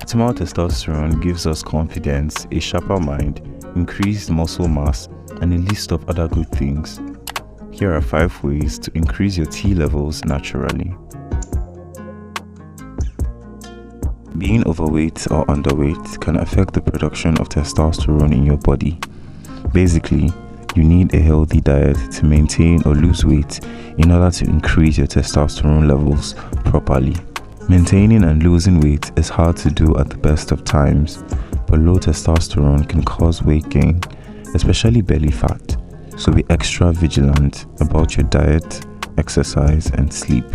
Optimal testosterone gives us confidence, a sharper mind, increased muscle mass, and a list of other good things. Here are 5 ways to increase your T levels naturally. Being overweight or underweight can affect the production of testosterone in your body. Basically, you need a healthy diet to maintain or lose weight in order to increase your testosterone levels properly. Maintaining and losing weight is hard to do at the best of times, but low testosterone can cause weight gain, especially belly fat, so be extra vigilant about your diet, exercise, and sleep.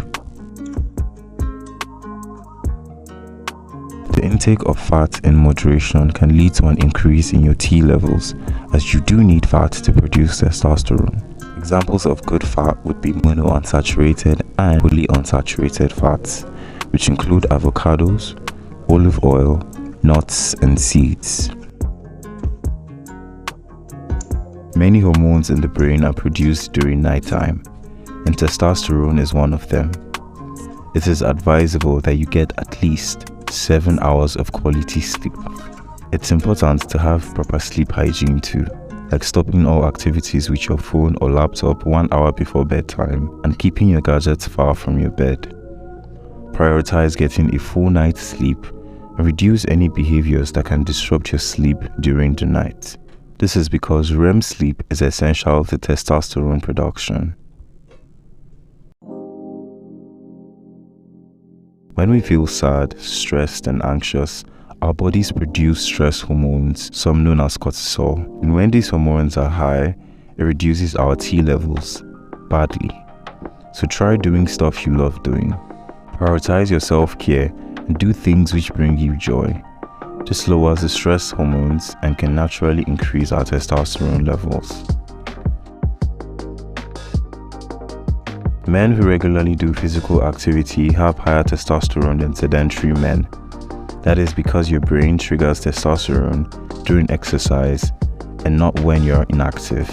The intake of fat in moderation can lead to an increase in your T levels, as you do need fat to produce testosterone. Examples of good fat would be monounsaturated and polyunsaturated fats, which include avocados, olive oil, nuts, and seeds. Many hormones in the brain are produced during nighttime, and testosterone is one of them. It is advisable that you get at least 7 hours of quality sleep. It's important to have proper sleep hygiene too, like stopping all activities with your phone or laptop 1 hour before bedtime and keeping your gadgets far from your bed. Prioritize getting a full night's sleep and reduce any behaviors that can disrupt your sleep during the night. This is because REM sleep is essential to testosterone production. When we feel sad, stressed, and anxious, our bodies produce stress hormones, some known as cortisol. And when these hormones are high, it reduces our T levels badly. So try doing stuff you love doing. Prioritize your self-care and do things which bring you joy. This lowers the stress hormones and can naturally increase our testosterone levels. Men who regularly do physical activity have higher testosterone than sedentary men. That is because your brain triggers testosterone during exercise and not when you're inactive.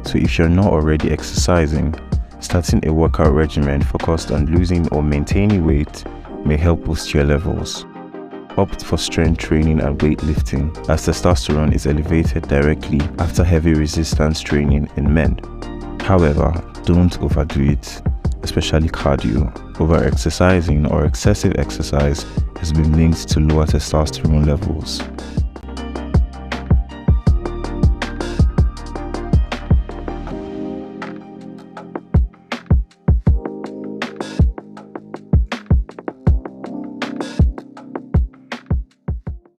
So if you're not already exercising, starting a workout regimen focused on losing or maintaining weight may help boost your levels. Opt for strength training and weightlifting, as testosterone is elevated directly after heavy resistance training in men. However, don't overdo it, especially cardio. Over-exercising or excessive exercise has been linked to lower testosterone levels.